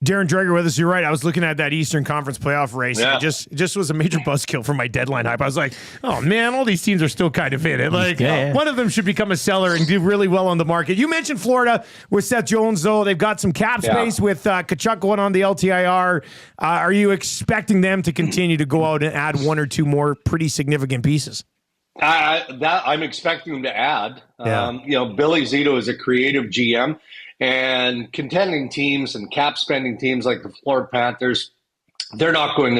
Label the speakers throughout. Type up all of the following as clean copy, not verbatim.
Speaker 1: Darren Dreger with us. You're right. I was looking at that Eastern Conference playoff race.
Speaker 2: Yeah.
Speaker 1: It just was a major buzzkill for my deadline hype. I was like, oh, man, all these teams are still kind of in it. Like, one of them should become a seller and do really well on the market. You mentioned Florida with Seth Jones, though. They've got some cap space with Tuch going on the LTIR. Are you expecting them to continue to go out and add one or two more pretty significant pieces?
Speaker 2: I'm expecting them to add. Billy Zito is a creative GM. And contending teams and cap spending teams like the Florida Panthers, they're not going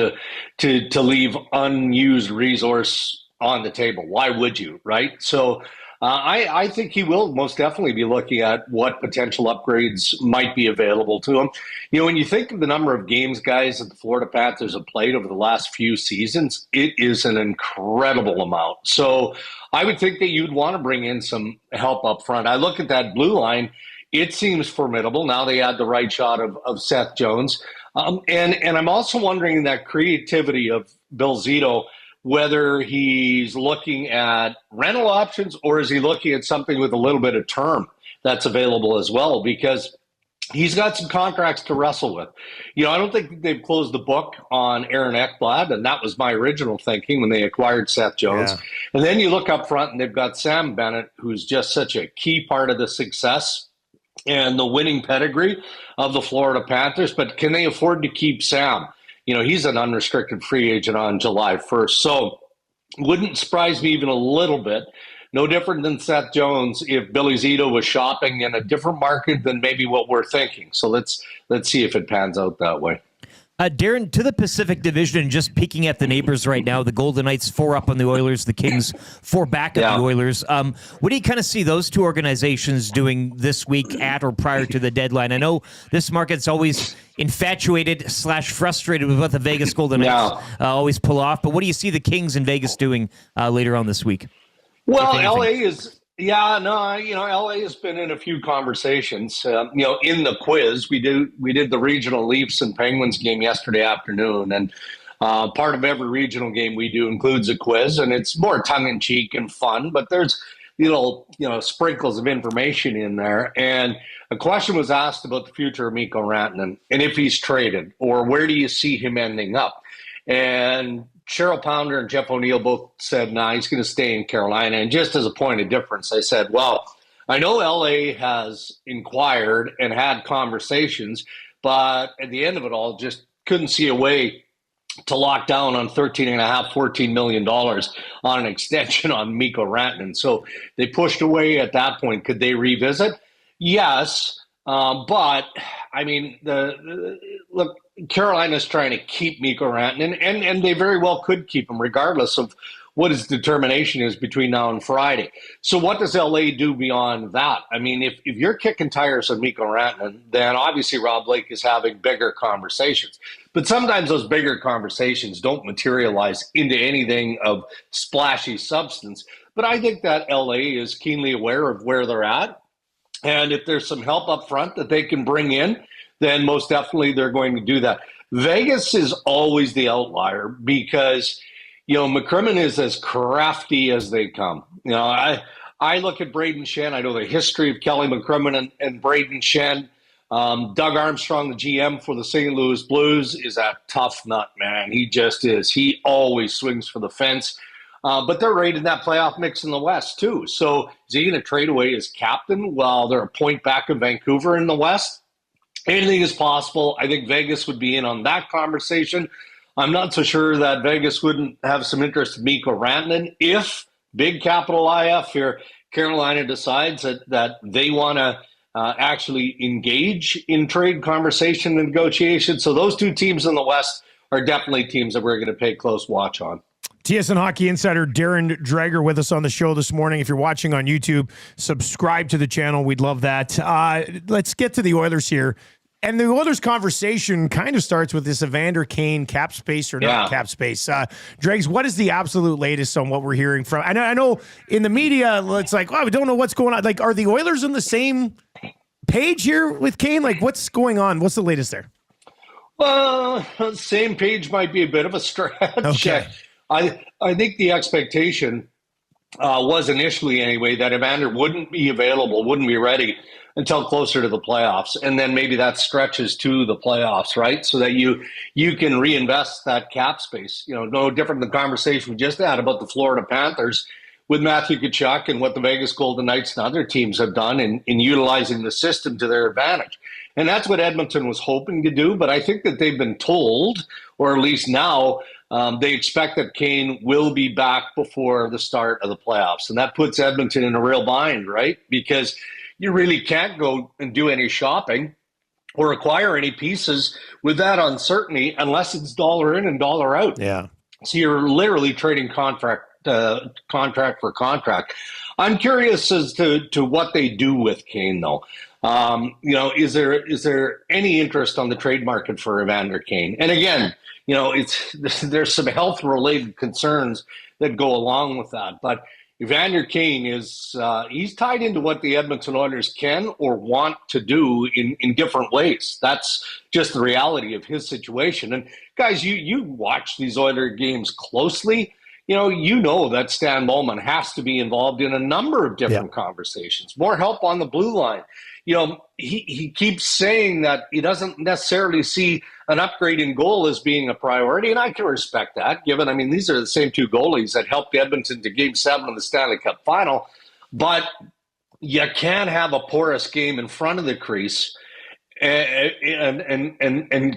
Speaker 2: to leave unused resource on the table. Why would you, right? So I think he will most definitely be looking at what potential upgrades might be available to him. When you think of the number of games guys that the Florida Panthers have played over the last few seasons, it is an incredible amount. So I would think that you'd want to bring in some help up front. I look at that blue line. It seems formidable. Now they add the right shot of Seth Jones. And I'm also wondering that creativity of Bill Zito, whether he's looking at rental options or is he looking at something with a little bit of term that's available as well, because he's got some contracts to wrestle with. I don't think they've closed the book on Aaron Ekblad, and that was my original thinking when they acquired Seth Jones. Yeah. And then you look up front and they've got Sam Bennett, who's just such a key part of the success and the winning pedigree of the Florida Panthers. But can they afford to keep Sam? He's an unrestricted free agent on July 1st. So wouldn't surprise me even a little bit. No different than Seth Jones if Billy Zito was shopping in a different market than maybe what we're thinking. So let's see if it pans out that way.
Speaker 3: Darren, to the Pacific Division, just peeking at the neighbors right now, the Golden Knights 4 up on the Oilers, the Kings 4 back of the Oilers. What do you kind of see those two organizations doing this week at or prior to the deadline? I know this market's always infatuated/frustrated with what the Vegas Golden Knights always pull off, but what do you see the Kings in Vegas doing later on this week?
Speaker 2: Well, LA is... LA has been in a few conversations. In the quiz, we did the regional Leafs and Penguins game yesterday afternoon, and part of every regional game we do includes a quiz, and it's more tongue in cheek and fun. But there's sprinkles of information in there, and a question was asked about the future of Mikko Rantanen and if he's traded or where do you see him ending up, and Cheryl Pounder and Jeff O'Neill both said, he's going to stay in Carolina. And just as a point of difference, I said, well, I know LA has inquired and had conversations, but at the end of it all, just couldn't see a way to lock down on $13.5–14 million on an extension on Mikko Rantanen. So they pushed away at that point. Could they revisit? Yes. But I mean, look, Carolina's trying to keep Mikko Rantanen, and they very well could keep him regardless of what his determination is between now and Friday. So what does LA do beyond that? I mean, if you're kicking tires on Mikko Rantanen, then obviously Rob Blake is having bigger conversations. But sometimes those bigger conversations don't materialize into anything of splashy substance. But I think that LA is keenly aware of where they're at. And if there's some help up front that they can bring in, then most definitely they're going to do that. Vegas is always the outlier because, McCrimmon is as crafty as they come. I look at Braden Shen. I know the history of Kelly McCrimmon and Braden Shen. Doug Armstrong, the GM for the St. Louis Blues, is a tough nut, man. He just is. He always swings for the fence. But they're right in that playoff mix in the West, too. So is he going to trade away his captain while they're a point back of Vancouver in the West? Anything is possible. I think Vegas would be in on that conversation. I'm not so sure that Vegas wouldn't have some interest in Mikko Rantanen if, big capital IF here, Carolina decides that they want to actually engage in trade conversation and negotiation. So those two teams in the West are definitely teams that we're going to pay close watch on.
Speaker 1: TSN Hockey Insider Darren Dreger with us on the show this morning. If you're watching on YouTube, subscribe to the channel. We'd love that. Let's get to the Oilers here. And the Oilers conversation kind of starts with this Evander Kane cap space or not cap space. Dregs, what is the absolute latest on what we're hearing from? I know in the media, it's like, we don't know what's going on. Like, are the Oilers on the same page here with Kane? Like, what's going on? What's the latest there?
Speaker 2: Well, same page might be a bit of a stretch.
Speaker 1: Okay.
Speaker 2: I think the expectation was initially anyway that Evander wouldn't be available, wouldn't be ready until closer to the playoffs. And then maybe that stretches to the playoffs, right? So that you can reinvest that cap space. No different than the conversation we just had about the Florida Panthers with Matthew Tkachuk and what the Vegas Golden Knights and other teams have done in utilizing the system to their advantage. And that's what Edmonton was hoping to do. But I think that they've been told, or at least now, they expect that Kane will be back before the start of the playoffs. And that puts Edmonton in a real bind, right? Because you really can't go and do any shopping or acquire any pieces with that uncertainty unless it's dollar in and dollar out.
Speaker 1: Yeah.
Speaker 2: So you're literally trading contract for contract. I'm curious as to what they do with Kane, though. Is there any interest on the trade market for Evander Kane? And again, there's some health related concerns that go along with that. But Evander Kane is he's tied into what the Edmonton Oilers can or want to do in different ways. That's just the reality of his situation. And guys, you watch these Oiler games closely. You know that Stan Bowman has to be involved in a number of different conversations. More help on the blue line. He keeps saying that he doesn't necessarily see an upgrade in goal as being a priority, and I can respect that, given, these are the same two goalies that helped Edmonton to Game 7 of the Stanley Cup Final, but you can't have a porous game in front of the crease and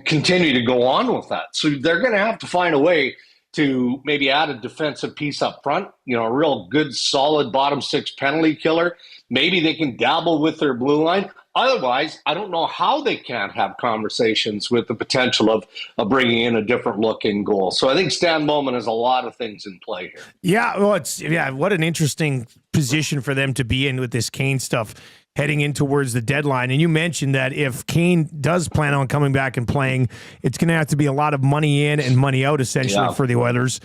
Speaker 2: continue to go on with that. So they're going to have to find a way to maybe add a defensive piece up front, a real good, solid bottom six penalty killer. Maybe they can dabble with their blue line. Otherwise, I don't know how they can't have conversations with the potential of bringing in a different look in goal. So I think Stan Bowman has a lot of things in play here.
Speaker 1: Yeah, well, what an interesting position for them to be in with this Kane stuff heading in towards the deadline. And you mentioned that if Kane does plan on coming back and playing, it's going to have to be a lot of money in and money out, essentially, for the Oilers.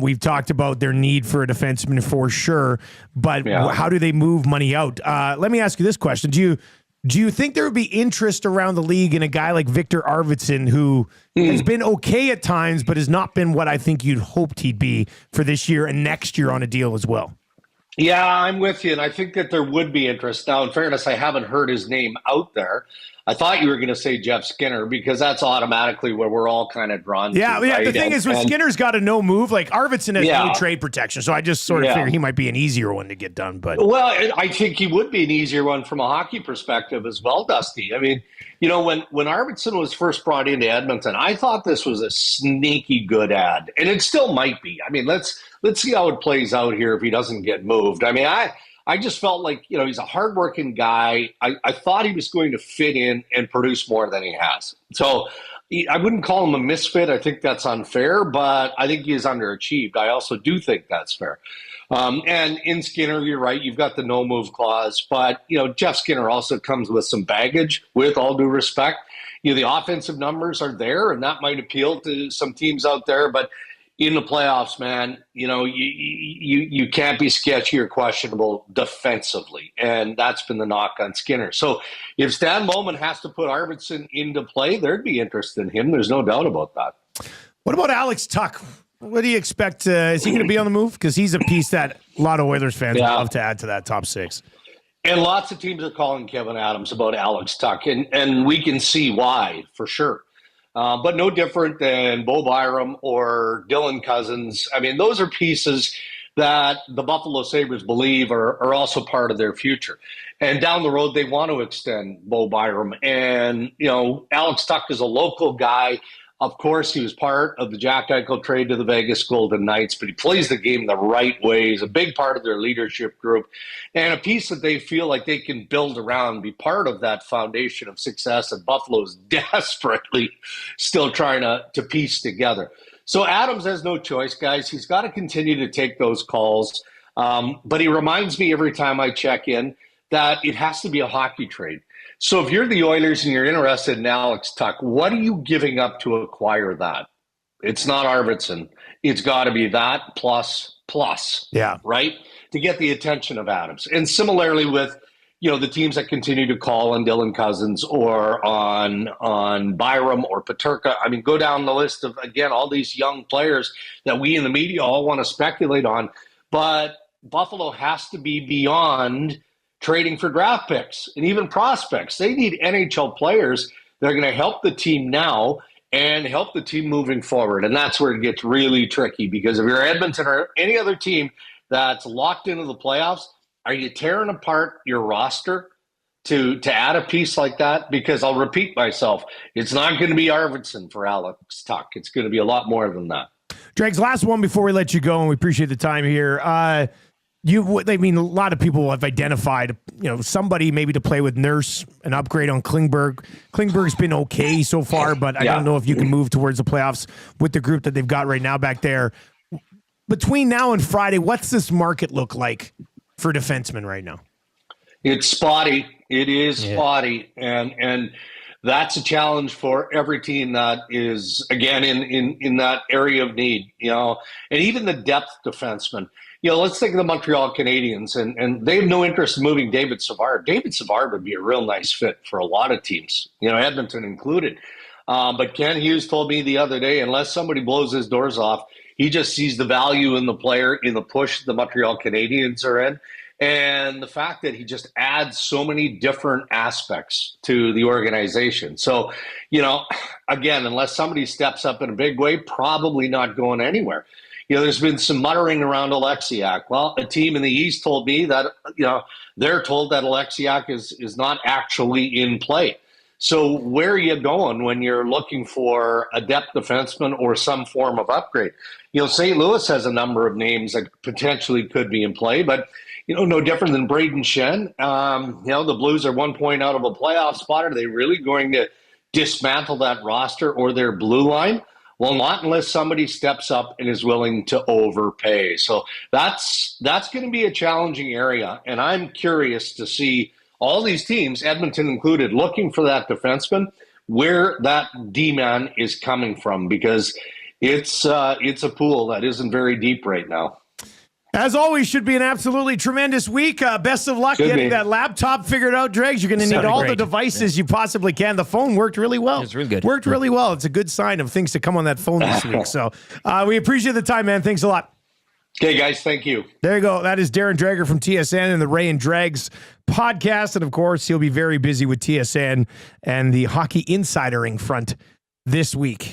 Speaker 1: We've talked about their need for a defenseman for sure, but how do they move money out? Let me ask you this question. Do you think there would be interest around the league in a guy like Victor Arvidsson, who has been okay at times, but has not been what I think you'd hoped he'd be for this year and next year on a deal as well?
Speaker 2: Yeah, I'm with you, and I think that there would be interest. Now, in fairness, I haven't heard his name out there. I thought you were going to say Jeff Skinner, because that's automatically where we're all kind of drawn to.
Speaker 1: Yeah, right? The thing is, with Skinner's got a no move. Like, Arvidsson has no trade protection, so I just sort of figure he might be an easier one to get done. But
Speaker 2: well, I think he would be an easier one from a hockey perspective as well, Dusty. When Arvidsson was first brought into Edmonton, I thought this was a sneaky good ad, and it still might be. Let's see how it plays out here if he doesn't get moved. I just felt like, he's a hardworking guy. I thought he was going to fit in and produce more than he has. So I wouldn't call him a misfit. I think that's unfair, but I think he is underachieved. I also do think that's fair. And in Skinner, you're right. You've got the no move clause, but Jeff Skinner also comes with some baggage, with all due respect. The offensive numbers are there, and that might appeal to some teams out there, but in the playoffs, man, you can't be sketchy or questionable defensively, and that's been the knock on Skinner. So if Stan Bowman has to put Arvidsson into play, there'd be interest in him. There's no doubt about that.
Speaker 1: What about Alex Tuch? What do you expect? Is he going to be on the move? Because he's a piece that a lot of Oilers fans would love to add to that top six.
Speaker 2: And lots of teams are calling Kevin Adams about Alex Tuch, and we can see why, for sure. But no different than Bo Byram or Dylan Cousins. Those are pieces that the Buffalo Sabres believe are also part of their future. And down the road, they want to extend Bo Byram. And, Alex Tuch is a local guy. Of course, he was part of the Jack Eichel trade to the Vegas Golden Knights, but he plays the game the right way. He's a big part of their leadership group and a piece that they feel like they can build around, be part of that foundation of success that Buffalo is desperately still trying to piece together. So Adams has no choice, guys. He's got to continue to take those calls. But he reminds me every time I check in that it has to be a hockey trade. So if you're the Oilers and you're interested in Alex Tuch, what are you giving up to acquire that? It's not Arvidsson. It's got to be that plus, right? To get the attention of Adams. And similarly with, the teams that continue to call on Dylan Cousins or on Byram or Peterka. Go down the list of, again, all these young players that we in the media all want to speculate on. But Buffalo has to be beyond trading for draft picks and even prospects. They need NHL players that are going to help the team now and help the team moving forward. And that's where it gets really tricky, because if you're Edmonton or any other team that's locked into the playoffs, are you tearing apart your roster to add a piece like that? Because I'll repeat myself, it's not going to be Arvidsson for Alex Tuch. It's going to be a lot more than that.
Speaker 1: Dregs, last one before we let you go, and we appreciate the time here. A lot of people have identified, somebody maybe to play with Nurse, an upgrade on Klingberg. Klingberg's been okay so far, but I don't know if you can move towards the playoffs with the group that they've got right now back there. Between now and Friday, what's this market look like for defensemen right now?
Speaker 2: It's spotty. It is spotty, and that's a challenge for every team that is, again, in that area of need. And even the depth defensemen. Let's think of the Montreal Canadiens, and they have no interest in moving David Savard. David Savard would be a real nice fit for a lot of teams, Edmonton included. But Ken Hughes told me the other day, unless somebody blows his doors off, he just sees the value in the player, in the push the Montreal Canadiens are in, and the fact that he just adds so many different aspects to the organization. So, again, unless somebody steps up in a big way, probably not going anywhere. There's been some muttering around Alexiak. Well, a team in the East told me that, they're told that Alexiak is not actually in play. So where are you going when you're looking for a depth defenseman or some form of upgrade? St. Louis has a number of names that potentially could be in play, but, no different than Braden Shen. The Blues are 1 point out of a playoff spot. Are they really going to dismantle that roster or their blue line? Well, not unless somebody steps up and is willing to overpay. So that's going to be a challenging area, and I'm curious to see all these teams, Edmonton included, looking for that defenseman, where that D-man is coming from, because it's a pool that isn't very deep right now.
Speaker 1: As always, should be an absolutely tremendous week. Best of luck getting that laptop figured out, Dregs. You're going to need all the devices you possibly can. The phone worked really well.
Speaker 3: It's really good.
Speaker 1: Worked really well. It's a good sign of things to come on that phone this week. So we appreciate the time, man. Thanks a lot.
Speaker 2: Okay, guys. Thank you.
Speaker 1: There you go. That is Darren Dreger from TSN and the Ray and Dregs podcast. And, of course, he'll be very busy with TSN and the Hockey Insidering front this week.